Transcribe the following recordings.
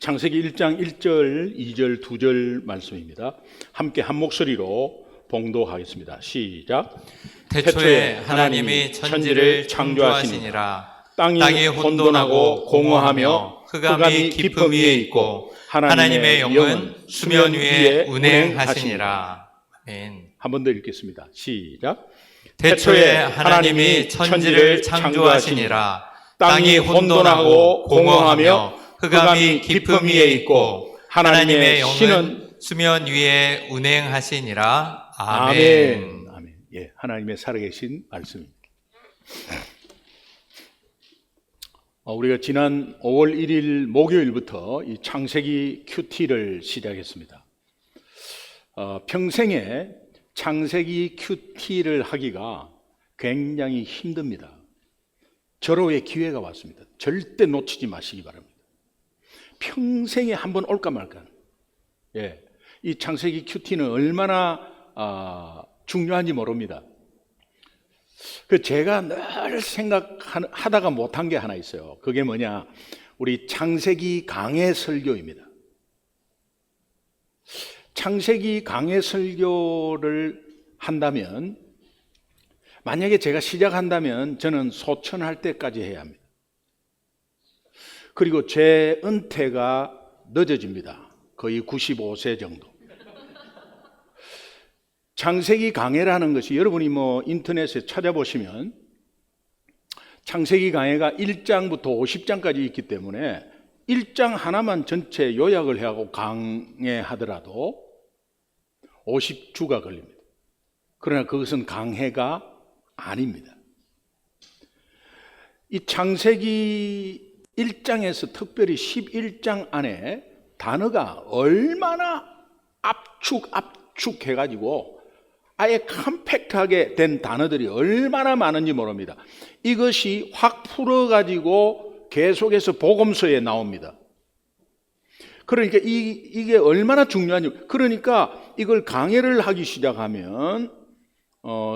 창세기 1장 1절, 2절, 2절 말씀입니다. 함께 한 목소리로 봉독하겠습니다. 시작. 태초에 하나님이 천지를 창조하시니라. 땅이 혼돈하고 공허하며 흑암이 깊음 위에 있고 하나님의 영은 수면 위에 운행하시니라. 아멘. 한 번 더 읽겠습니다. 시작. 태초에 하나님이 천지를 창조하시니라. 땅이 혼돈하고 공허하며 흑암이 깊음 위에 있고 하나님의 영은 수면 위에 운행하시니라. 아멘. 아멘. 예, 하나님의 살아계신 말씀입니다. 우리가 지난 5월 1일 목요일부터 이 창세기 큐티를 시작했습니다. 평생에 창세기 큐티를 하기가 굉장히 힘듭니다. 절호의 기회가 왔습니다. 절대 놓치지 마시기 바랍니다. 평생에 한 번 올까 말까. 예, 이 창세기 큐티는 얼마나 중요한지 모릅니다. 제가 늘 생각하다가 못한 게 하나 있어요. 그게 뭐냐? 우리 창세기 강해 설교입니다. 창세기 강해 설교를 한다면, 만약에 제가 시작한다면 저는 소천할 때까지 해야 합니다. 그리고 제 은퇴가 늦어집니다. 거의 95세 정도. 창세기 강해라는 것이 여러분이 인터넷에 찾아보시면 창세기 강해가 1장부터 50장까지 있기 때문에 1장 하나만 전체 요약을 해하고 강해하더라도 50주가 걸립니다. 그러나 그것은 강해가 아닙니다. 이 창세기 1장에서 특별히 11장 안에 단어가 얼마나 압축해가지고 아예 컴팩트하게 된 단어들이 얼마나 많은지 모릅니다. 이것이 확 풀어가지고 계속해서 복음서에 나옵니다. 그러니까 이게 얼마나 중요한지, 그러니까 이걸 강해를 하기 시작하면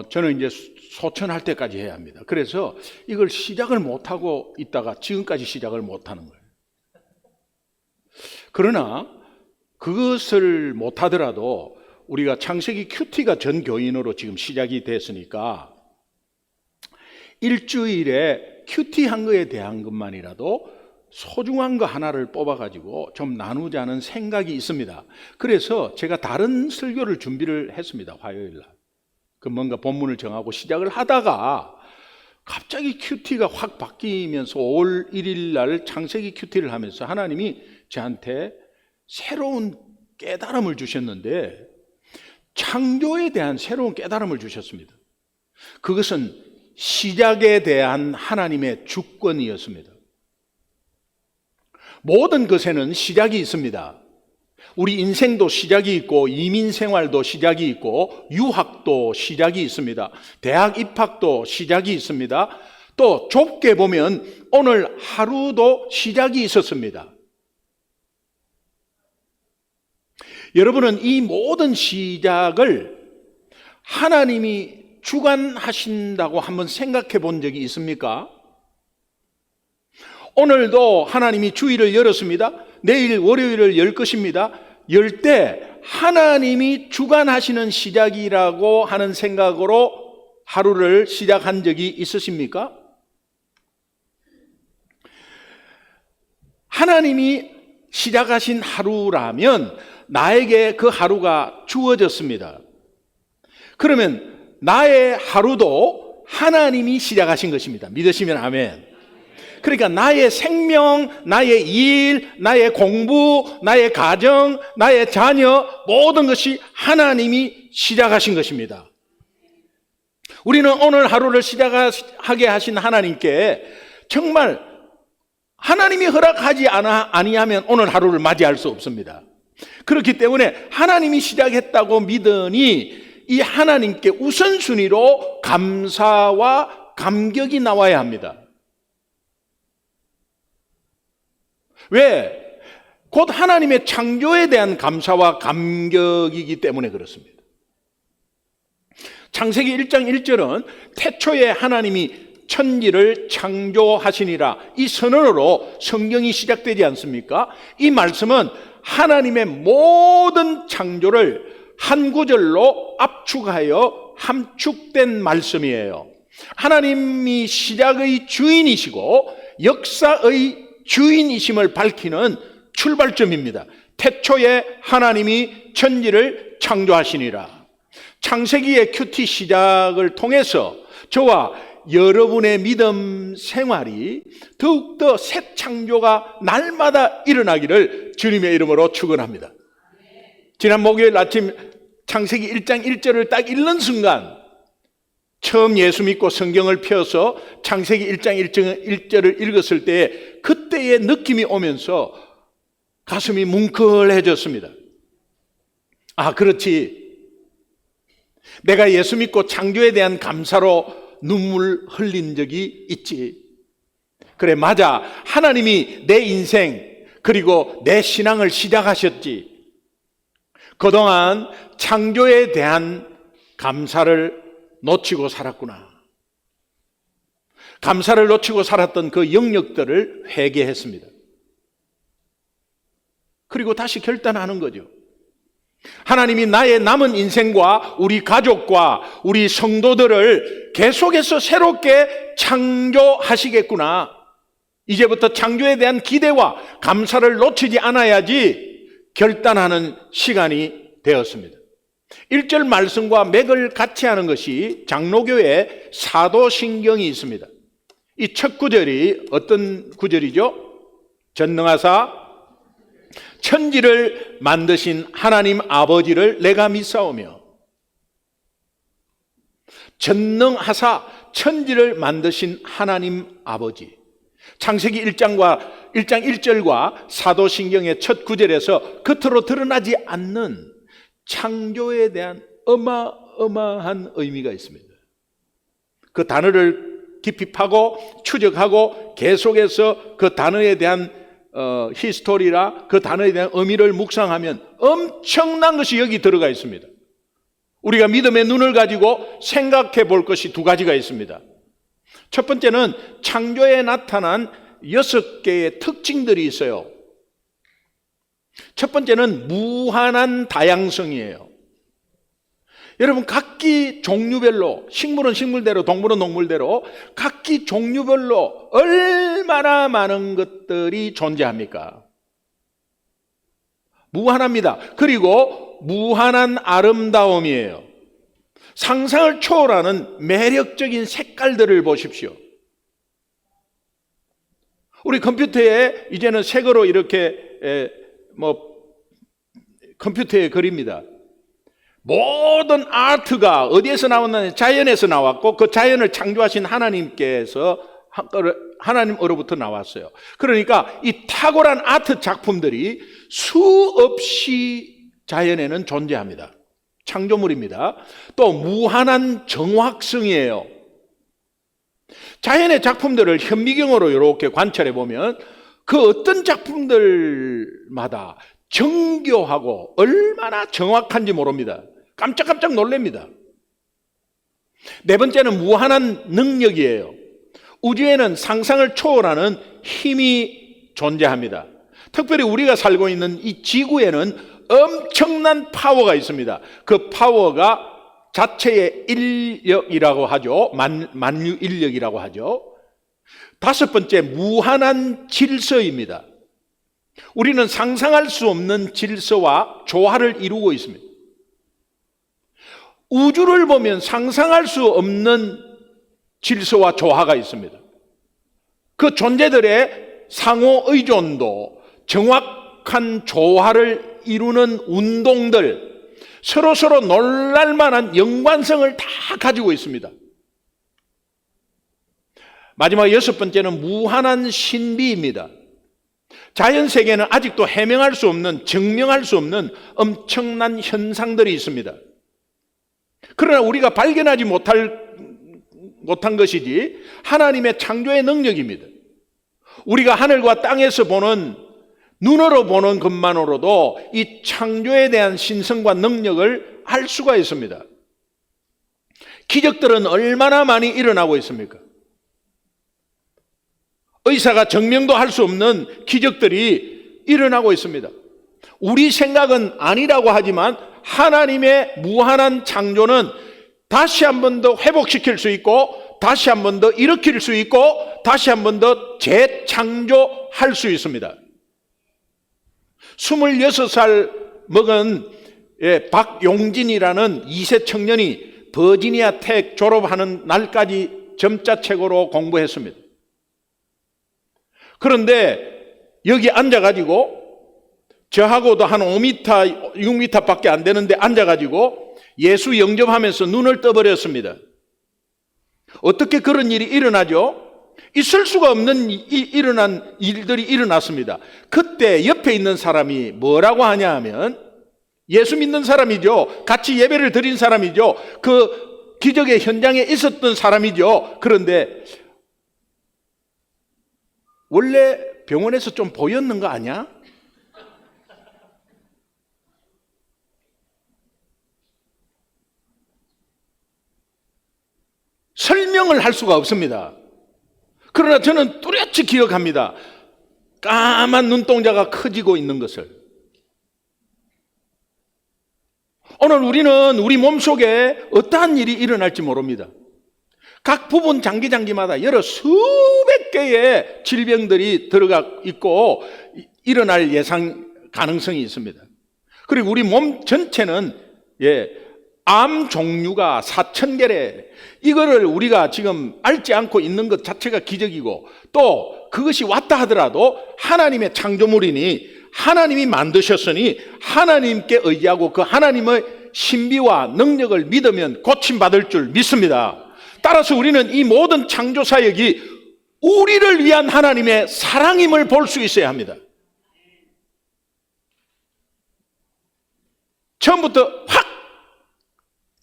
저는 이제 소천할 때까지 해야 합니다. 그래서 이걸 시작을 못하고 있다가 지금까지 시작을 못하는 거예요. 그러나 그것을 못하더라도 우리가 창세기 큐티가 전 교인으로 지금 시작이 됐으니까 일주일에 큐티 한 거에 대한 것만이라도 소중한 거 하나를 뽑아가지고 좀 나누자는 생각이 있습니다. 그래서 제가 다른 설교를 준비를 했습니다. 화요일 날. 뭔가 본문을 정하고 시작을 하다가 갑자기 큐티가 확 바뀌면서 5월 1일 날 창세기 큐티를 하면서 하나님이 저한테 새로운 깨달음을 주셨는데, 창조에 대한 새로운 깨달음을 주셨습니다. 그것은 시작에 대한 하나님의 주권이었습니다. 모든 것에는 시작이 있습니다. 우리 인생도 시작이 있고, 이민 생활도 시작이 있고, 유학도 시작이 있습니다. 대학 입학도 시작이 있습니다. 또 좁게 보면 오늘 하루도 시작이 있었습니다. 여러분은 이 모든 시작을 하나님이 주관하신다고 한번 생각해 본 적이 있습니까? 오늘도 하나님이 주일을 열었습니다. 내일 월요일을 열 것입니다. 열 때 하나님이 주관하시는 시작이라고 하는 생각으로 하루를 시작한 적이 있으십니까? 하나님이 시작하신 하루라면 나에게 그 하루가 주어졌습니다. 그러면 나의 하루도 하나님이 시작하신 것입니다. 믿으시면 아멘. 그러니까 나의 생명, 나의 일, 나의 공부, 나의 가정, 나의 자녀, 모든 것이 하나님이 시작하신 것입니다. 우리는 오늘 하루를 시작하게 하신 하나님께 정말 하나님이 허락하지 아니하면 오늘 하루를 맞이할 수 없습니다. 그렇기 때문에 하나님이 시작했다고 믿으니 이 하나님께 우선순위로 감사와 감격이 나와야 합니다. 왜? 곧 하나님의 창조에 대한 감사와 감격이기 때문에 그렇습니다. 창세기 1장 1절은 태초에 하나님이 천지를 창조하시니라. 이 선언으로 성경이 시작되지 않습니까? 이 말씀은 하나님의 모든 창조를 한 구절로 압축하여 함축된 말씀이에요. 하나님이 시작의 주인이시고 역사의 주인이심을 밝히는 출발점입니다. 태초에 하나님이 천지를 창조하시니라. 창세기의 큐티 시작을 통해서 저와 여러분의 믿음 생활이 더욱더 새 창조가 날마다 일어나기를 주님의 이름으로 축원합니다. 지난 목요일 아침 창세기 1장 1절을 딱 읽는 순간, 처음 예수 믿고 성경을 펴서 창세기 1장 1절을 읽었을 때 그때의 느낌이 오면서 가슴이 뭉클해졌습니다. 아, 그렇지. 내가 예수 믿고 창조에 대한 감사로 눈물 흘린 적이 있지. 그래, 맞아. 하나님이 내 인생 그리고 내 신앙을 시작하셨지. 그동안 창조에 대한 감사를 놓치고 살았구나. 감사를 놓치고 살았던 그 영역들을 회개했습니다. 그리고 다시 결단하는 거죠. 하나님이 나의 남은 인생과 우리 가족과 우리 성도들을 계속해서 새롭게 창조하시겠구나. 이제부터 창조에 대한 기대와 감사를 놓치지 않아야지 결단하는 시간이 되었습니다. 1절 말씀과 맥을 같이 하는 것이 장로교의 사도신경이 있습니다. 이 첫 구절이 어떤 구절이죠? 전능하사 천지를 만드신 하나님 아버지를 내가 믿사오며. 전능하사 천지를 만드신 하나님 아버지. 창세기 1장 1절과 사도신경의 첫 구절에서 겉으로 드러나지 않는 창조에 대한 어마어마한 의미가 있습니다. 그 단어를 깊이 파고 추적하고 계속해서 그 단어에 대한 히스토리라 그 단어에 대한 의미를 묵상하면 엄청난 것이 여기 들어가 있습니다. 우리가 믿음의 눈을 가지고 생각해 볼 것이 두 가지가 있습니다. 첫 번째는 창조에 나타난 6개의 특징들이 있어요. 첫 번째는 무한한 다양성이에요. 여러분, 각기 종류별로, 식물은 식물대로, 동물은 동물대로 각기 종류별로 얼마나 많은 것들이 존재합니까? 무한합니다. 그리고 무한한 아름다움이에요. 상상을 초월하는 매력적인 색깔들을 보십시오. 우리 컴퓨터에 이제는 색으로 이렇게 컴퓨터에 그립니다. 모든 아트가 어디에서 나왔느냐? 자연에서 나왔고 그 자연을 창조하신 하나님으로부터 나왔어요. 그러니까 이 탁월한 아트 작품들이 수없이 자연에는 존재합니다. 창조물입니다. 또 무한한 정확성이에요. 자연의 작품들을 현미경으로 이렇게 관찰해 보면 그 어떤 작품들마다 정교하고 얼마나 정확한지 모릅니다. 깜짝깜짝 놀랍니다. 네 번째는 무한한 능력이에요. 우주에는 상상을 초월하는 힘이 존재합니다. 특별히 우리가 살고 있는 이 지구에는 엄청난 파워가 있습니다. 그 파워가 자체의 인력이라고 하죠. 만유 인력이라고 하죠. 다섯 번째, 무한한 질서입니다. 우리는 상상할 수 없는 질서와 조화를 이루고 있습니다. 우주를 보면 상상할 수 없는 질서와 조화가 있습니다. 그 존재들의 상호 의존도, 정확한 조화를 이루는 운동들, 서로 놀랄만한 연관성을 다 가지고 있습니다. 마지막 여섯 번째는 무한한 신비입니다. 자연 세계는 아직도 해명할 수 없는, 증명할 수 없는 엄청난 현상들이 있습니다. 그러나 우리가 발견하지 못한 것이지 하나님의 창조의 능력입니다. 우리가 하늘과 땅에서 보는, 눈으로 보는 것만으로도 이 창조에 대한 신성과 능력을 알 수가 있습니다. 기적들은 얼마나 많이 일어나고 있습니까? 의사가 증명도 할 수 없는 기적들이 일어나고 있습니다. 우리 생각은 아니라고 하지만 하나님의 무한한 창조는 다시 한 번 더 회복시킬 수 있고, 다시 한 번 더 일으킬 수 있고, 다시 한 번 더 재창조할 수 있습니다. 26살 먹은 박용진이라는 2세 청년이 버지니아 텍 졸업하는 날까지 점자책으로 공부했습니다. 그런데 여기 앉아가지고 저하고도 한 5m, 6m밖에 안 되는데 앉아가지고 예수 영접하면서 눈을 떠버렸습니다. 어떻게 그런 일이 일어나죠? 있을 수가 없는 일어난 일들이 일어났습니다. 그때 옆에 있는 사람이 뭐라고 하냐 하면, 예수 믿는 사람이죠. 같이 예배를 드린 사람이죠. 그 기적의 현장에 있었던 사람이죠. 그런데 원래 병원에서 좀 보였는 거 아니야? 설명을 할 수가 없습니다. 그러나 저는 뚜렷이 기억합니다. 까만 눈동자가 커지고 있는 것을. 오늘 우리는 우리 몸속에 어떠한 일이 일어날지 모릅니다. 각 부분 장기마다 여러 수백 개의 질병들이 들어가 있고 일어날 예상 가능성이 있습니다. 그리고 우리 몸 전체는 암 종류가 4,000개래. 이거를 우리가 지금 알지 않고 있는 것 자체가 기적이고, 또 그것이 왔다 하더라도 하나님의 창조물이니 하나님이 만드셨으니 하나님께 의지하고 그 하나님의 신비와 능력을 믿으면 고침받을 줄 믿습니다. 따라서 우리는 이 모든 창조 사역이 우리를 위한 하나님의 사랑임을 볼 수 있어야 합니다. 처음부터 확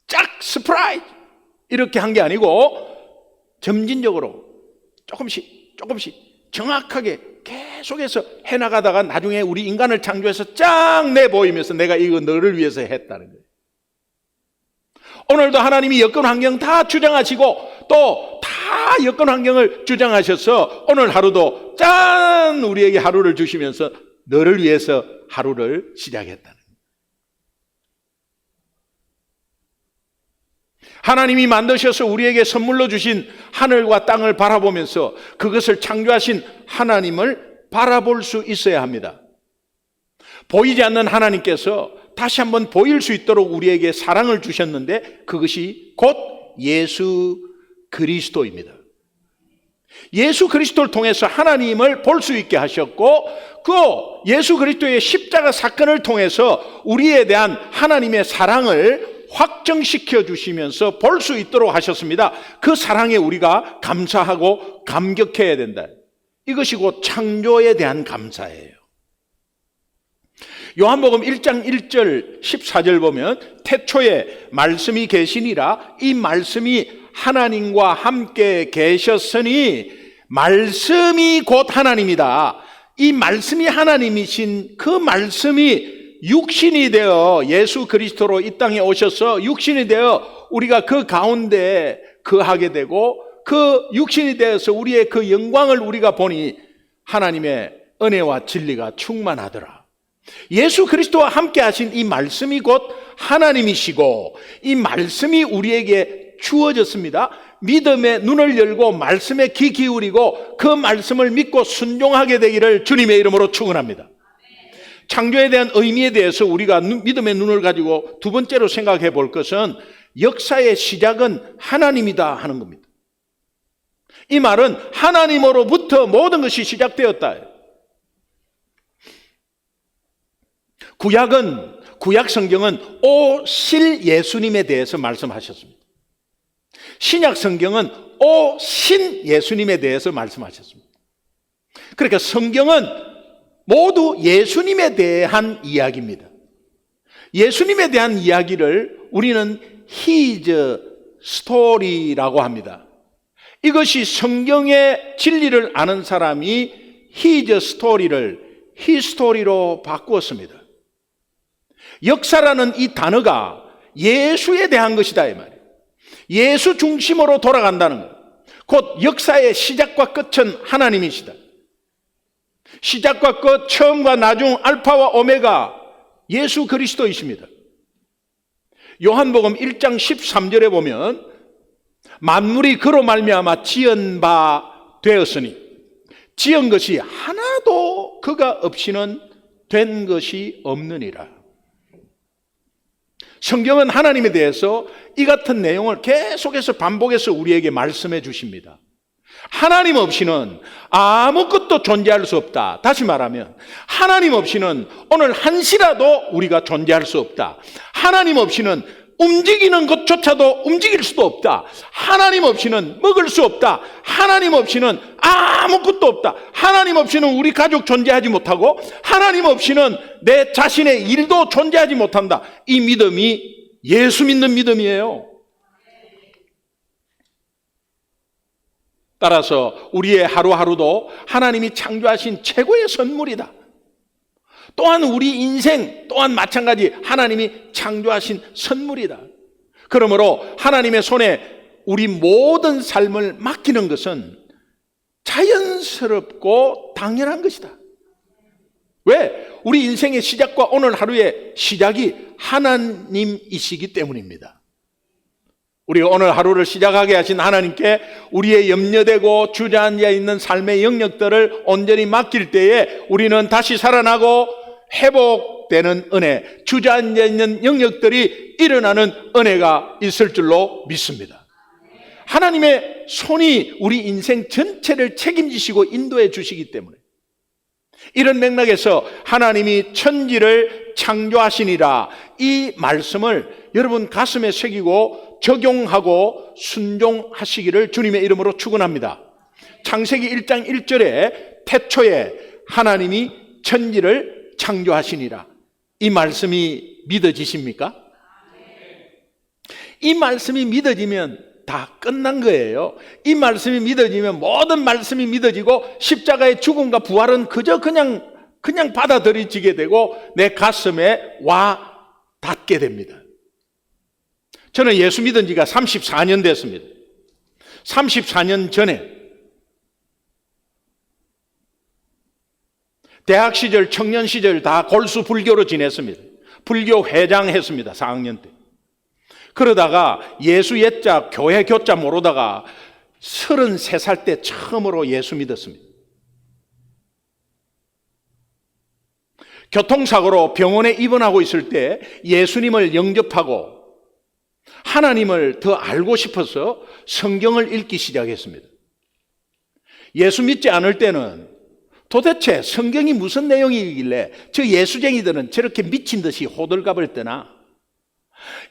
짝 스프라이즈 이렇게 한 게 아니고 점진적으로 조금씩 정확하게 계속해서 해나가다가 나중에 우리 인간을 창조해서 쫙 내보이면서 내가 이거 너를 위해서 했다는 거예요. 오늘도 하나님이 여건 환경 다 주장하시고 또 다 여건 환경을 주장하셔서 오늘 하루도 짠 우리에게 하루를 주시면서 너를 위해서 하루를 시작했다는 거예요. 하나님이 만드셔서 우리에게 선물로 주신 하늘과 땅을 바라보면서 그것을 창조하신 하나님을 바라볼 수 있어야 합니다. 보이지 않는 하나님께서 다시 한번 보일 수 있도록 우리에게 사랑을 주셨는데 그것이 곧 예수 그리스도입니다. 예수 그리스도를 통해서 하나님을 볼 수 있게 하셨고, 그 예수 그리스도의 십자가 사건을 통해서 우리에 대한 하나님의 사랑을 확정시켜 주시면서 볼 수 있도록 하셨습니다. 그 사랑에 우리가 감사하고 감격해야 된다. 이것이 곧 창조에 대한 감사예요. 요한복음 1장 1절 14절 보면 태초에 말씀이 계시니라 이 말씀이 하나님과 함께 계셨으니 말씀이 곧 하나님이다. 이 말씀이 하나님이신 그 말씀이 육신이 되어 예수 그리스도로 이 땅에 오셔서 육신이 되어 우리가 그 가운데 거하게 되고 그 육신이 되어서 우리의 그 영광을 우리가 보니 하나님의 은혜와 진리가 충만하더라. 예수 그리스도와 함께 하신 이 말씀이 곧 하나님이시고 이 말씀이 우리에게 주어졌습니다. 믿음의 눈을 열고 말씀에 귀 기울이고 그 말씀을 믿고 순종하게 되기를 주님의 이름으로 축원합니다. 창조에 대한 의미에 대해서 우리가 믿음의 눈을 가지고 두 번째로 생각해 볼 것은 역사의 시작은 하나님이다 하는 겁니다. 이 말은 하나님으로부터 모든 것이 시작되었다. 구약 성경은 오실 예수님에 대해서 말씀하셨습니다. 신약 성경은 오신 예수님에 대해서 말씀하셨습니다. 그러니까 성경은 모두 예수님에 대한 이야기입니다. 예수님에 대한 이야기를 우리는 His Story라고 합니다. 이것이 성경의 진리를 아는 사람이 His Story를 His Story로 바꾸었습니다. 역사라는 이 단어가 예수에 대한 것이다 이 말이에요. 예수 중심으로 돌아간다는 것. 곧 역사의 시작과 끝은 하나님이시다. 시작과 끝, 처음과 나중, 알파와 오메가 예수 그리스도이십니다. 요한복음 1장 13절에 보면 만물이 그로 말미암아 지은 바 되었으니 지은 것이 하나도 그가 없이는 된 것이 없느니라. 성경은 하나님에 대해서 이 같은 내용을 계속해서 반복해서 우리에게 말씀해 주십니다. 하나님 없이는 아무것도 존재할 수 없다. 다시 말하면 하나님 없이는 오늘 한시라도 우리가 존재할 수 없다. 하나님 없이는 움직이는 것조차도 움직일 수도 없다. 하나님 없이는 먹을 수 없다. 하나님 없이는 아무것도 없다. 하나님 없이는 우리 가족 존재하지 못하고 하나님 없이는 내 자신의 일도 존재하지 못한다. 이 믿음이 예수 믿는 믿음이에요. 따라서 우리의 하루하루도 하나님이 창조하신 최고의 선물이다. 또한 우리 인생 또한 마찬가지 하나님이 창조하신 선물이다. 그러므로 하나님의 손에 우리 모든 삶을 맡기는 것은 자연스럽고 당연한 것이다. 왜? 우리 인생의 시작과 오늘 하루의 시작이 하나님이시기 때문입니다. 우리가 오늘 하루를 시작하게 하신 하나님께 우리의 염려되고 주저앉아 있는 삶의 영역들을 온전히 맡길 때에 우리는 다시 살아나고 회복되는 은혜, 주저앉아 있는 영역들이 일어나는 은혜가 있을 줄로 믿습니다. 하나님의 손이 우리 인생 전체를 책임지시고 인도해 주시기 때문에 이런 맥락에서 하나님이 천지를 창조하시니라 이 말씀을 여러분 가슴에 새기고 적용하고 순종하시기를 주님의 이름으로 축원합니다. 창세기 1장 1절에 태초에 하나님이 천지를 창조하시니라. 이 말씀이 믿어지십니까? 이 말씀이 믿어지면 다 끝난 거예요. 이 말씀이 믿어지면 모든 말씀이 믿어지고 십자가의 죽음과 부활은 그저 그냥 받아들여지게 되고 내 가슴에 와 닿게 됩니다. 저는 예수 믿은 지가 34년 됐습니다. 34년 전에 대학 시절, 청년 시절 다 골수 불교로 지냈습니다. 불교 회장했습니다. 4학년 때. 그러다가 예수 옛자, 교회 교자 모르다가 33살 때 처음으로 예수 믿었습니다. 교통사고로 병원에 입원하고 있을 때 예수님을 영접하고 하나님을 더 알고 싶어서 성경을 읽기 시작했습니다. 예수 믿지 않을 때는 도대체 성경이 무슨 내용이길래 저 예수쟁이들은 저렇게 미친 듯이 호들갑을 떠나?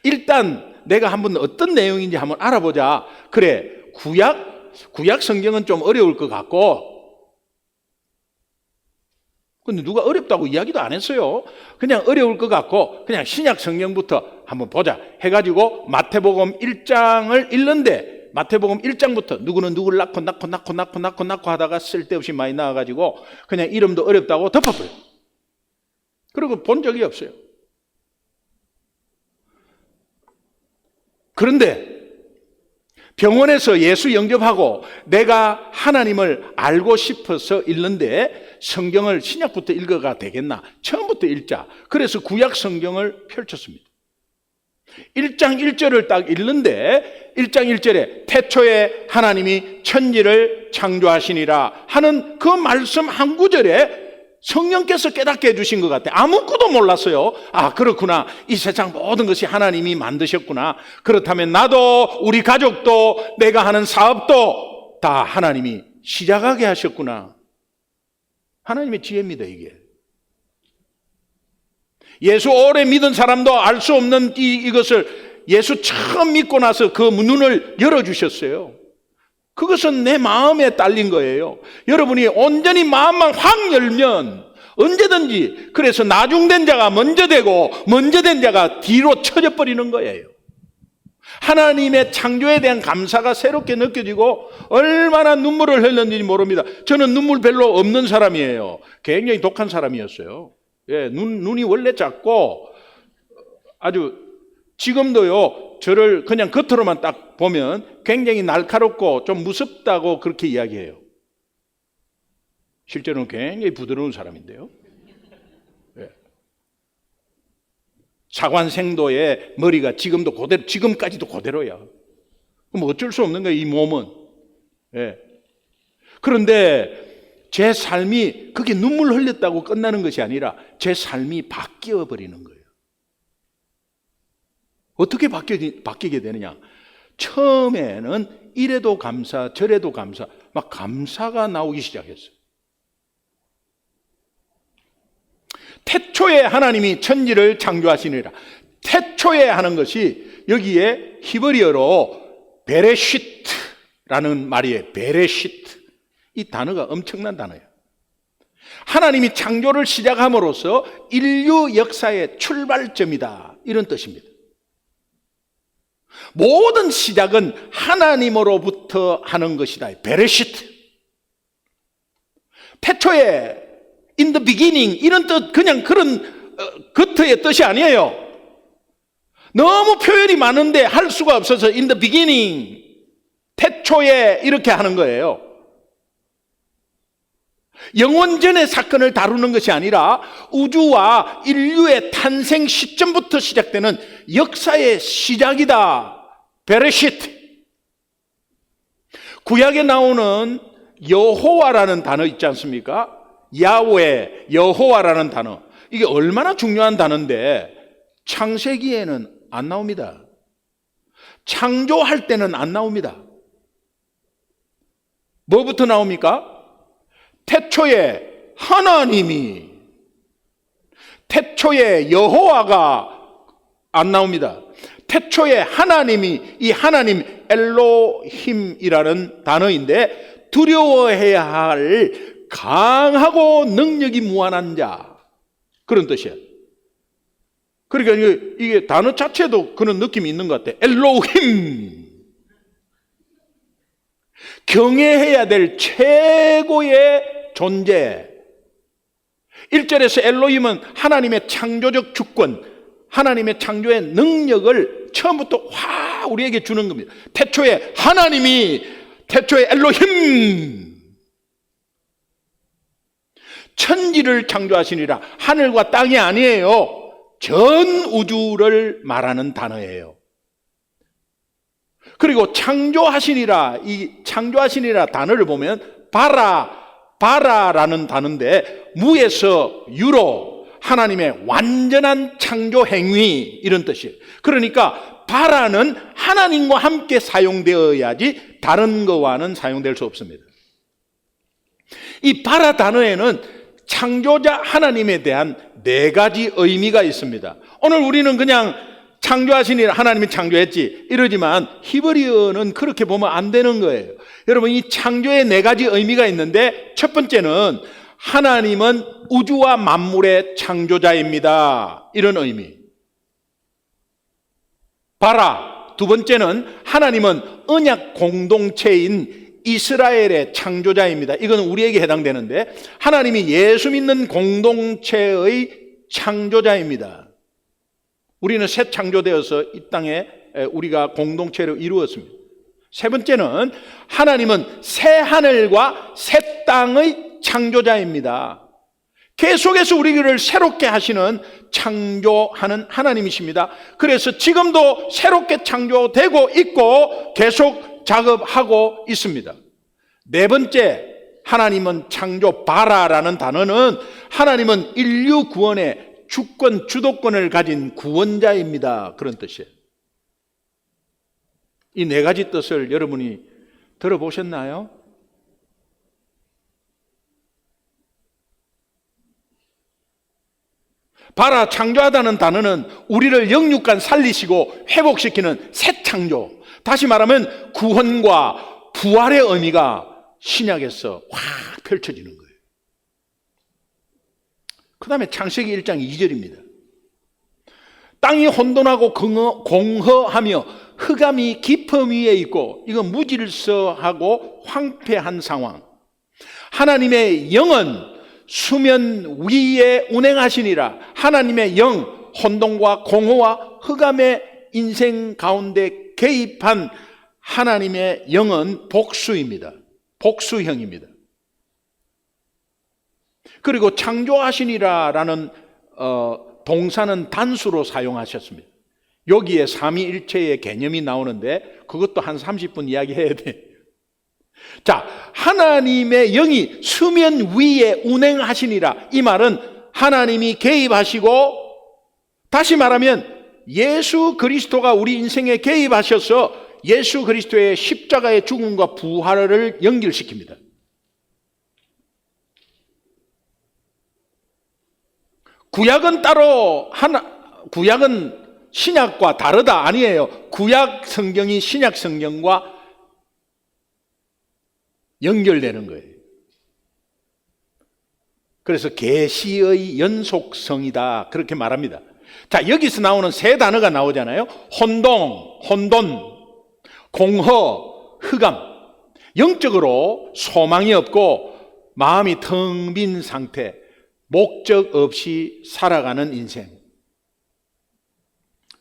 일단 내가 한번 어떤 내용인지 한번 알아보자. 그래, 구약 성경은 좀 어려울 것 같고, 근데 누가 어렵다고 이야기도 안 했어요. 그냥 어려울 것 같고 그냥 신약 성경부터 한번 보자 해가지고 마태복음 1장을 읽는데 마태복음 1장부터 누구는 누구를 낳고 하다가 쓸데없이 많이 나와가지고 그냥 이름도 어렵다고 덮어버려요. 그리고 본 적이 없어요. 그런데 병원에서 예수 영접하고 내가 하나님을 알고 싶어서 읽는데 성경을 신약부터 읽어가 되겠나? 처음부터 읽자. 그래서 구약 성경을 펼쳤습니다. 1장 1절을 딱 읽는데 1장 1절에 태초에 하나님이 천지를 창조하시니라 하는 그 말씀 한 구절에 성령께서 깨닫게 해주신 것 같아요. 아무것도 몰랐어요. 아, 그렇구나. 이 세상 모든 것이 하나님이 만드셨구나. 그렇다면 나도 우리 가족도 내가 하는 사업도 다 하나님이 시작하게 하셨구나. 하나님의 지혜입니다, 이게. 예수 오래 믿은 사람도 알 수 없는 이것을 예수 처음 믿고 나서 그 눈을 열어주셨어요. 그것은 내 마음에 딸린 거예요. 여러분이 온전히 마음만 확 열면 언제든지, 그래서 나중된 자가 먼저 되고 먼저 된 자가 뒤로 쳐져 버리는 거예요. 하나님의 창조에 대한 감사가 새롭게 느껴지고 얼마나 눈물을 흘렸는지 모릅니다. 저는 눈물 별로 없는 사람이에요. 굉장히 독한 사람이었어요. 예, 눈이 원래 작고 아주 지금도요, 저를 그냥 겉으로만 딱 보면 굉장히 날카롭고 좀 무섭다고 그렇게 이야기해요. 실제로는 굉장히 부드러운 사람인데요. 예. 사관생도의 머리가 지금도 그대로, 지금까지도 그대로야. 그럼 어쩔 수 없는 거예요, 이 몸은. 예. 그런데 제 삶이 그게 눈물 흘렸다고 끝나는 것이 아니라 제 삶이 바뀌어 버리는 거예요. 어떻게 바뀌게 되느냐? 처음에는 이래도 감사, 저래도 감사, 막 감사가 나오기 시작했어요. 태초에 하나님이 천지를 창조하시니라. 태초에 하는 것이 여기에 히브리어로 베레시트라는 말이에요. 베레시트. 이 단어가 엄청난 단어예요. 하나님이 창조를 시작함으로써 인류 역사의 출발점이다, 이런 뜻입니다. 모든 시작은 하나님으로부터 하는 것이다. 베레시트. 태초에 in the beginning 이런 뜻, 그냥 그런 겉의 뜻이 아니에요. 너무 표현이 많은데 할 수가 없어서 in the beginning, 태초에 이렇게 하는 거예요. 영원전의 사건을 다루는 것이 아니라 우주와 인류의 탄생 시점부터 시작되는 역사의 시작이다. 베레시트. 구약에 나오는 여호와라는 단어 있지 않습니까? 야훼, 여호와라는 단어. 이게 얼마나 중요한 단어인데 창세기에는 안 나옵니다. 창조할 때는 안 나옵니다. 뭐부터 나옵니까? 태초에 하나님이, 태초에 여호와가 안 나옵니다. 태초에 하나님이, 이 하나님 엘로힘이라는 단어인데 두려워해야 할 강하고 능력이 무한한 자, 그런 뜻이에요. 그러니까 이게 단어 자체도 그런 느낌이 있는 것 같아요. 엘로힘, 경외해야 될 최고의 존재. 1절에서 엘로힘은 하나님의 창조적 주권, 하나님의 창조의 능력을 처음부터 우리에게 주는 겁니다. 태초에 하나님이, 태초에 엘로힘, 천지를 창조하시니라. 하늘과 땅이 아니에요. 전 우주를 말하는 단어예요. 그리고 창조하시니라, 이 창조하시니라 단어를 보면 바라라는 단어인데 무에서 유로, 하나님의 완전한 창조 행위, 이런 뜻이에요. 그러니까 바라는 하나님과 함께 사용되어야지 다른 거와는 사용될 수 없습니다. 이 바라 단어에는 창조자 하나님에 대한 4가지 의미가 있습니다. 오늘 우리는 그냥 창조하시니 하나님이 창조했지 이러지만 히브리어는 그렇게 보면 안 되는 거예요. 여러분, 이 창조의 4가지 의미가 있는데 첫 번째는 하나님은 우주와 만물의 창조자입니다, 이런 의미. 바라. 두 번째는 하나님은 언약 공동체인 이스라엘의 창조자입니다. 이건 우리에게 해당되는데 하나님이 예수 믿는 공동체의 창조자입니다. 우리는 새 창조되어서 이 땅에 우리가 공동체로 이루었습니다. 세 번째는 하나님은 새 하늘과 새 땅의 창조자입니다. 계속해서 우리를 새롭게 하시는, 창조하는 하나님이십니다. 그래서 지금도 새롭게 창조되고 있고 계속 작업하고 있습니다. 네 번째, 하나님은 창조 바라라는 단어는 하나님은 인류 구원의 주권, 주도권을 가진 구원자입니다, 그런 뜻이에요. 이 4가지 뜻을 여러분이 들어보셨나요? 바라, 창조하다는 단어는 우리를 영육간 살리시고 회복시키는 새 창조, 다시 말하면 구원과 부활의 의미가 신약에서 확 펼쳐지는 거예요. 그 다음에 창세기 1장 2절입니다. 땅이 혼돈하고 공허하며 흑암이 깊음 위에 있고, 이건 무질서하고 황폐한 상황. 하나님의 영은 수면 위에 운행하시니라. 하나님의 영, 혼돈과 공허와 흑암에 인생 가운데 개입한 하나님의 영은 복수입니다. 복수형입니다. 그리고 창조하시니라라는 동사는 단수로 사용하셨습니다. 여기에 삼위일체의 개념이 나오는데 그것도 한 30분 이야기해야 돼. 자, 하나님의 영이 수면 위에 운행하시니라. 이 말은 하나님이 개입하시고, 다시 말하면 예수 그리스도가 우리 인생에 개입하셔서 예수 그리스도의 십자가의 죽음과 부활을 연결시킵니다. 구약은 따로 구약은 신약과 다르다 아니에요. 구약 성경이 신약 성경과 연결되는 거예요. 그래서 계시의 연속성이다 그렇게 말합니다. 자, 여기서 나오는 세 단어가 나오잖아요. 혼돈, 공허, 흑암. 영적으로 소망이 없고 마음이 텅 빈 상태, 목적 없이 살아가는 인생.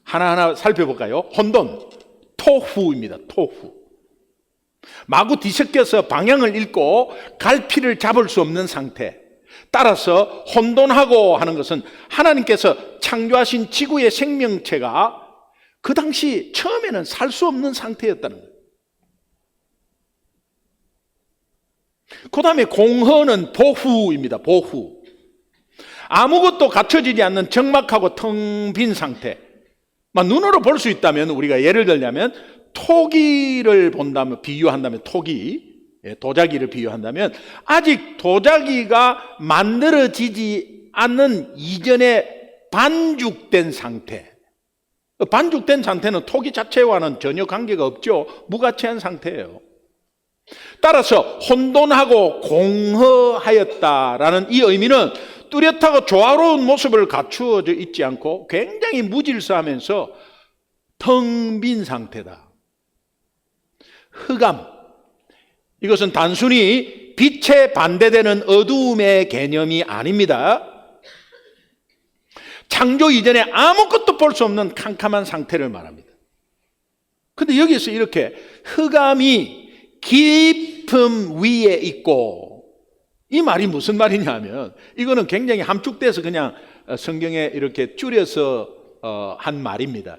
하나하나 살펴볼까요? 혼돈, 토후입니다. 토후. 마구 뒤섞여서 방향을 잃고 갈피를 잡을 수 없는 상태. 따라서 혼돈하고 하는 것은 하나님께서 창조하신 지구의 생명체가 그 당시 처음에는 살 수 없는 상태였다는 거예요. 그 다음에 공허는 보후입니다. 보후. 아무것도 갖춰지지 않는 적막하고 텅 빈 상태. 눈으로 볼 수 있다면, 우리가 예를 들자면 토기를 본다면, 비유한다면 토기, 도자기를 비유한다면 아직 도자기가 만들어지지 않는 이전에 반죽된 상태. 반죽된 상태는 토기 자체와는 전혀 관계가 없죠. 무가치한 상태예요. 따라서 혼돈하고 공허하였다라는 이 의미는 뚜렷하고 조화로운 모습을 갖추어져 있지 않고 굉장히 무질서하면서 텅 빈 상태다. 흑암. 이것은 단순히 빛에 반대되는 어두움의 개념이 아닙니다. 창조 이전에 아무것도 볼 수 없는 캄캄한 상태를 말합니다. 그런데 여기서 이렇게 흑암이 깊음 위에 있고, 이 말이 무슨 말이냐 하면 이거는 굉장히 함축돼서 그냥 성경에 이렇게 줄여서 한 말입니다.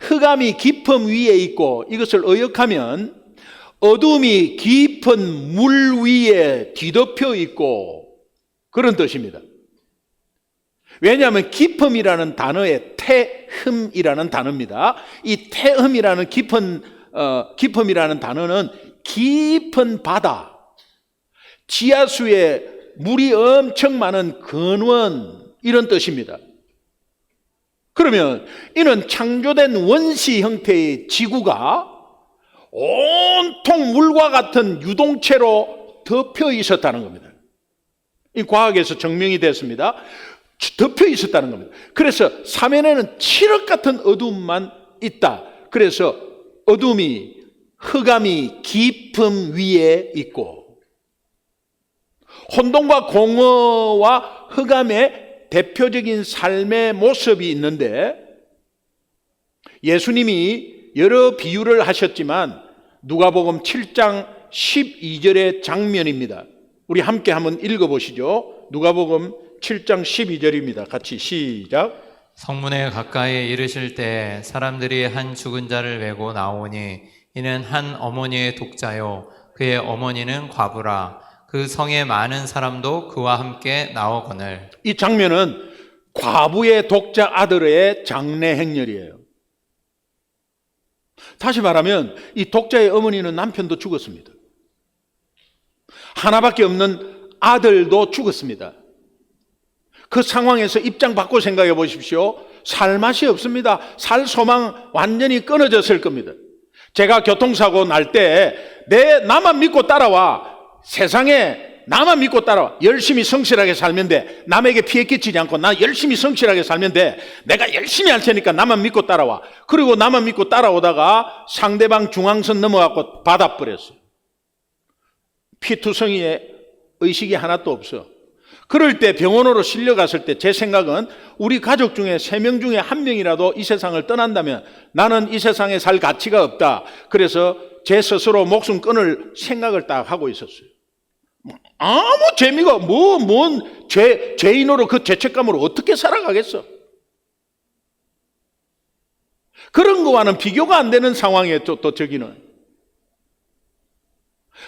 흑암이 깊음 위에 있고, 이것을 의역하면 어둠이 깊은 물 위에 뒤덮여 있고 그런 뜻입니다. 왜냐하면 깊음이라는 단어에 태흠이라는 단어입니다. 이 태흠이라는 깊음이라는 단어는 깊은 바다, 지하수에 물이 엄청 많은 근원, 이런 뜻입니다. 그러면 이는 창조된 원시 형태의 지구가 온통 물과 같은 유동체로 덮여 있었다는 겁니다. 이 과학에서 증명이 됐습니다. 덮여 있었다는 겁니다. 그래서 사면에는 칠흑 같은 어둠만 있다. 그래서 어둠이, 흑암이 깊음 위에 있고, 혼돈과 공허와 흑암의 대표적인 삶의 모습이 있는데, 예수님이 여러 비유를 하셨지만 누가복음 7장 12절의 장면입니다. 우리 함께 한번 읽어보시죠. 누가복음 7장 12절입니다. 같이 시작. 성문에 가까이 이르실 때 사람들이 한 죽은 자를 메고 나오니 이는 한 어머니의 독자요 그의 어머니는 과부라. 그 성에 많은 사람도 그와 함께 나오거늘. 이 장면은 과부의 독자 아들의 장례 행렬이에요. 다시 말하면 이 독자의 어머니는 남편도 죽었습니다. 하나밖에 없는 아들도 죽었습니다. 그 상황에서 입장 바꿔 생각해 보십시오. 살 맛이 없습니다. 살 소망 완전히 끊어졌을 겁니다. 제가 교통사고 날 때 나만 믿고 따라와. 세상에 나만 믿고 따라와. 열심히 성실하게 살면 돼. 남에게 피해 끼치지 않고 나 열심히 성실하게 살면 돼. 내가 열심히 할 테니까 나만 믿고 따라와. 그리고 나만 믿고 따라오다가 상대방 중앙선 넘어가고 받아버렸어요. 피투성이의 의식이 하나도 없어. 그럴 때 병원으로 실려갔을 때 제 생각은 우리 가족 중에 3명 중에 1명이라도 이 세상을 떠난다면 나는 이 세상에 살 가치가 없다. 그래서 제 스스로 목숨 끊을 생각을 딱 하고 있었어요. 아무 재미가 뭔 죄인으로 그 죄책감으로 어떻게 살아가겠어? 그런 거와는 비교가 안 되는 상황이었죠. 또 저기는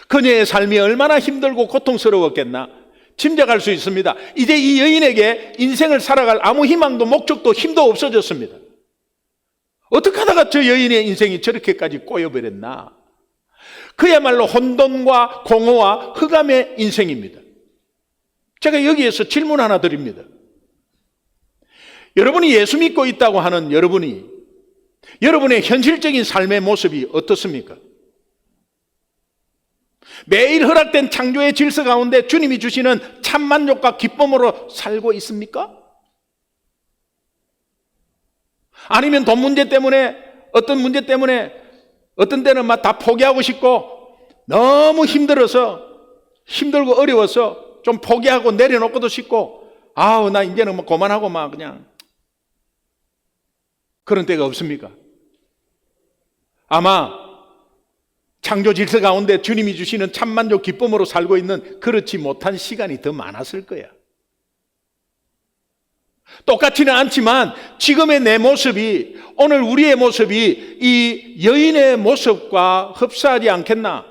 그녀의 삶이 얼마나 힘들고 고통스러웠겠나 짐작할 수 있습니다. 이제 이 여인에게 인생을 살아갈 아무 희망도 목적도 힘도 없어졌습니다. 어떻게 하다가 저 여인의 인생이 저렇게까지 꼬여버렸나? 그야말로 혼돈과 공허와 흑암의 인생입니다. 제가 여기에서 질문 하나 드립니다. 여러분이 예수 믿고 있다고 하는 여러분의 현실적인 삶의 모습이 어떻습니까? 매일 허락된 창조의 질서 가운데 주님이 주시는 참만족과 기쁨으로 살고 있습니까? 아니면 돈 문제 때문에, 어떤 문제 때문에, 어떤 때는 막 다 포기하고 싶고 너무 힘들고 어려워서 좀 포기하고 내려놓고도 싶고 나 이제는 뭐 그만하고 막 그냥 그런 때가 없습니까? 아마 창조 질서 가운데 주님이 주시는 참만족 기쁨으로 살고 있는 그렇지 못한 시간이 더 많았을 거야. 똑같지는 않지만 지금의 내 모습이, 오늘 우리의 모습이 이 여인의 모습과 흡사하지 않겠나?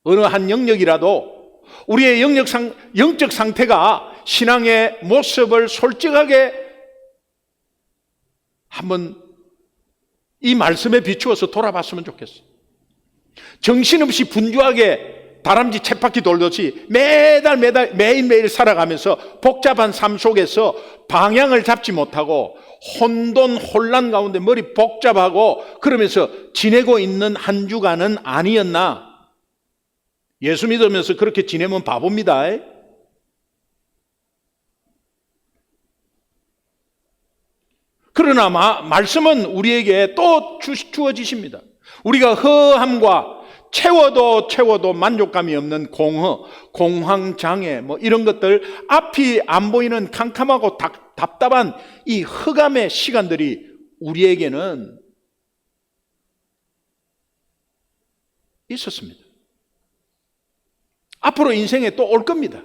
어느 한 영역이라도 우리의 영적 상태가 신앙의 모습을 솔직하게 한번 이 말씀에 비추어서 돌아봤으면 좋겠어. 정신없이 분주하게 다람쥐 쳇바퀴 돌듯이 매일매일 살아가면서 복잡한 삶 속에서 방향을 잡지 못하고 혼란 가운데 머리 복잡하고 그러면서 지내고 있는 한 주간은 아니었나? 예수 믿으면서 그렇게 지내면 바보입니다. 그러나 말씀은 우리에게 또 주어지십니다. 우리가 허함과 채워도 만족감이 없는 공황장애 이런 것들, 앞이 안 보이는 캄캄하고 답답한 이 흑암의 시간들이 우리에게는 있었습니다. 앞으로 인생에 또 올 겁니다.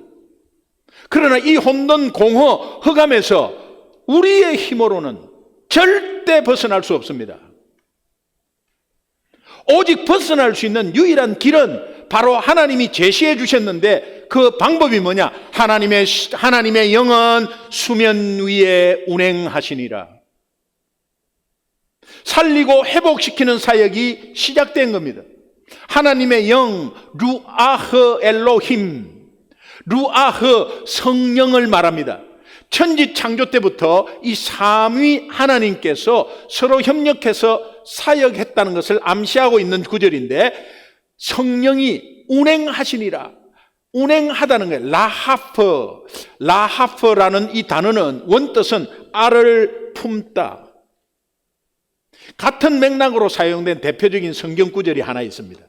그러나 이 혼돈, 공허, 흑암에서 우리의 힘으로는 절대 벗어날 수 없습니다. 오직 벗어날 수 있는 유일한 길은 바로 하나님이 제시해 주셨는데 그 방법이 뭐냐? 하나님의 영은 수면 위에 운행하시니라. 살리고 회복시키는 사역이 시작된 겁니다. 하나님의 영, 루아흐 엘로힘, 루아흐 성령을 말합니다. 천지 창조 때부터 이 삼위 하나님께서 서로 협력해서 사역했다는 것을 암시하고 있는 구절인데, 성령이 운행하시니라. 운행하다는 거예요. 라하프라는 이 단어는 원뜻은 알을 품다. 같은 맥락으로 사용된 대표적인 성경 구절이 하나 있습니다.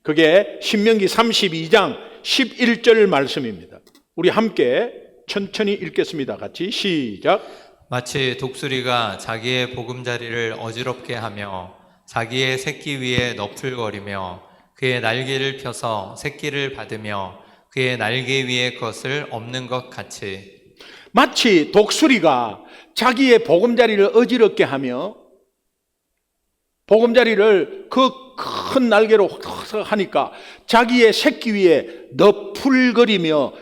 그게 신명기 32장 11절 말씀입니다. 우리 함께 천천히 읽겠습니다. 같이 시작. 마치 독수리가 자기의 보금자리를 어지럽게 하며 자기의 새끼 위에 너풀거리며 그의 날개를 펴서 새끼를 받으며 그의 날개 위에 것을 엎는 것 같이, 마치 독수리가 자기의 보금자리를 어지럽게 하며 보금자리를 그 큰 날개로 하니까 자기의 새끼 위에 너풀거리며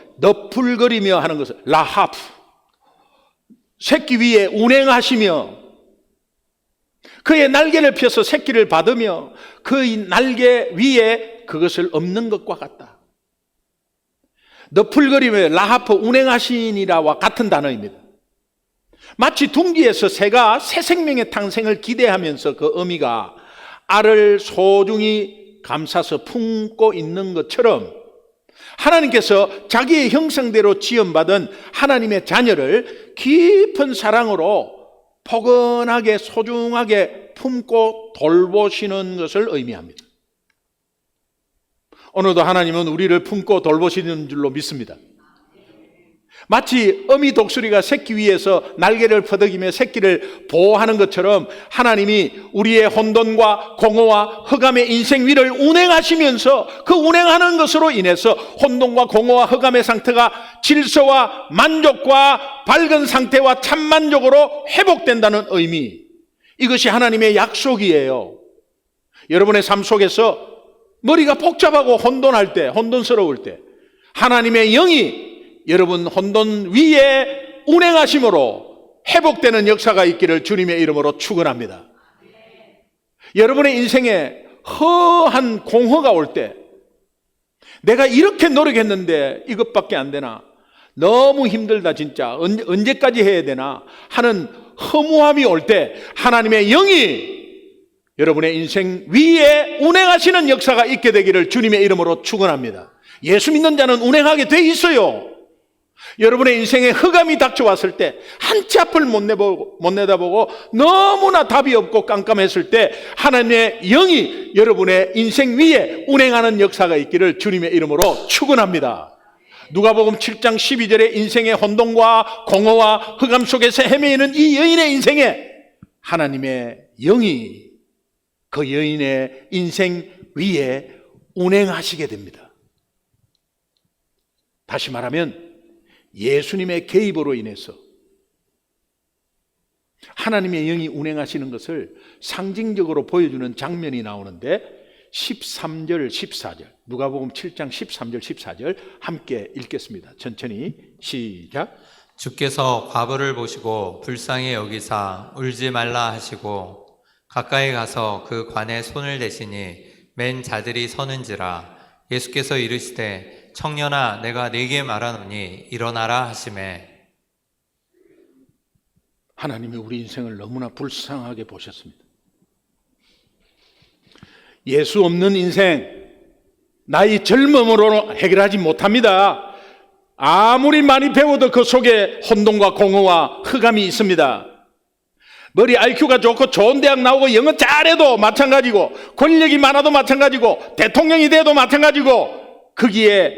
하는 것을 라하프, 새끼 위에 운행하시며 그의 날개를 펴서 새끼를 받으며 그의 날개 위에 그것을 엎는 것과 같다. 너풀거리며 라하프 운행하시니라와 같은 단어입니다. 마치 둥지에서 새가 새 생명의 탄생을 기대하면서 그 어미가 알을 소중히 감싸서 품고 있는 것처럼 하나님께서 자기의 형상대로 지음받은 하나님의 자녀를 깊은 사랑으로 포근하게 소중하게 품고 돌보시는 것을 의미합니다. 오늘도 하나님은 우리를 품고 돌보시는 줄로 믿습니다. 마치 어미 독수리가 새끼 위에서 날개를 퍼덕이며 새끼를 보호하는 것처럼 하나님이 우리의 혼돈과 공허와 흑암의 인생 위를 운행하시면서 그 운행하는 것으로 인해서 혼돈과 공허와 흑암의 상태가 질서와 만족과 밝은 상태와 참만족으로 회복된다는 의미, 이것이 하나님의 약속이에요. 여러분의 삶 속에서 머리가 복잡하고 혼돈할 때, 혼돈스러울 때 하나님의 영이 여러분 혼돈 위에 운행하심으로 회복되는 역사가 있기를 주님의 이름으로 축원합니다. 여러분의 인생에 허한 공허가 올 때, 내가 이렇게 노력했는데 이것밖에 안 되나, 너무 힘들다 진짜, 언제까지 해야 되나 하는 허무함이 올 때 하나님의 영이 여러분의 인생 위에 운행하시는 역사가 있게 되기를 주님의 이름으로 축원합니다. 예수 믿는 자는 운행하게 돼 있어요. 여러분의 인생에 흑암이 닥쳐왔을 때, 한치 앞을 못 내다보고 너무나 답이 없고 깜깜했을 때 하나님의 영이 여러분의 인생 위에 운행하는 역사가 있기를 주님의 이름으로 축원합니다. 누가복음 7장 12절에 인생의 혼돈과 공허와 흑암 속에서 헤매이는 이 여인의 인생에 하나님의 영이 그 여인의 인생 위에 운행하시게 됩니다. 다시 말하면 예수님의 개입으로 인해서 하나님의 영이 운행하시는 것을 상징적으로 보여주는 장면이 나오는데 13절, 14절, 누가복음 7장 13절, 14절 함께 읽겠습니다. 천천히 시작. 주께서 과부를 보시고 불쌍히 여기사 울지 말라 하시고 가까이 가서 그 관에 손을 대시니 맨 자들이 서는지라. 예수께서 이르시되 청년아 내가 네게 말하노니 일어나라 하시매. 하나님이 우리 인생을 너무나 불쌍하게 보셨습니다. 예수 없는 인생, 나이 젊음으로 해결하지 못합니다. 아무리 많이 배워도 그 속에 혼돈과 공허와 흑암이 있습니다. 머리 IQ가 좋고 좋은 대학 나오고 영어 잘해도 마찬가지고, 권력이 많아도 마찬가지고, 대통령이 돼도 마찬가지고, 거기에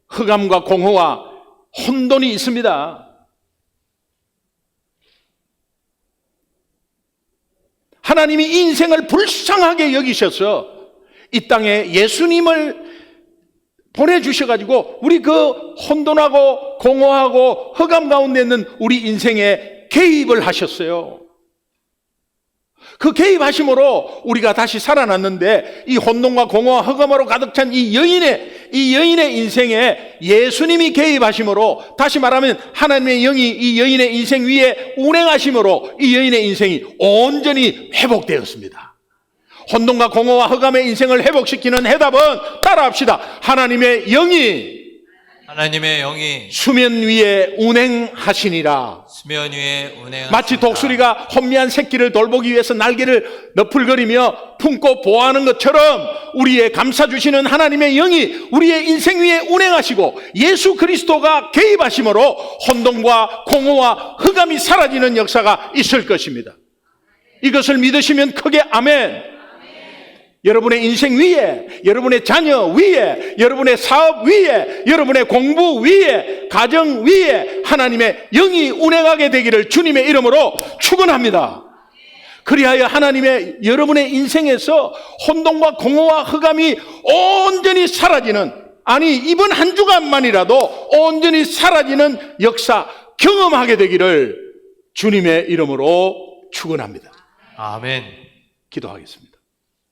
흑암과 공허와 혼돈이 있습니다. 하나님이 인생을 불쌍하게 여기셔서 이 땅에 예수님을 보내주셔가지고 우리 그 혼돈하고 공허하고 흑암 가운데 있는 우리 인생에 개입을 하셨어요. 그 개입하심으로 우리가 다시 살아났는데, 이 혼돈과 공허와 흑암으로 가득 찬 이 여인의 인생에 예수님이 개입하심으로, 다시 말하면 하나님의 영이 이 여인의 인생 위에 운행하심으로 이 여인의 인생이 온전히 회복되었습니다. 혼돈과 공허와 흑암의 인생을 회복시키는 해답은 따라합시다. 하나님의 영이 수면 위에 운행하시니라. 수면 위에 운행하시니라. 마치 독수리가 혼미한 새끼를 돌보기 위해서 날개를 너풀거리며 품고 보호하는 것처럼 우리의 감싸주시는 하나님의 영이 우리의 인생 위에 운행하시고 예수 그리스도가 개입하심으로 혼돈과 공허와 흑암이 사라지는 역사가 있을 것입니다. 이것을 믿으시면 크게 아멘. 여러분의 인생 위에, 여러분의 자녀 위에, 여러분의 사업 위에, 여러분의 공부 위에, 가정 위에 하나님의 영이 운행하게 되기를 주님의 이름으로 축원합니다. 그리하여 하나님의 여러분의 인생에서 혼돈과 공허와 흑암이 온전히 사라지는, 아니 이번 한 주간만이라도 온전히 사라지는 역사 경험하게 되기를 주님의 이름으로 축원합니다. 아멘. 기도하겠습니다.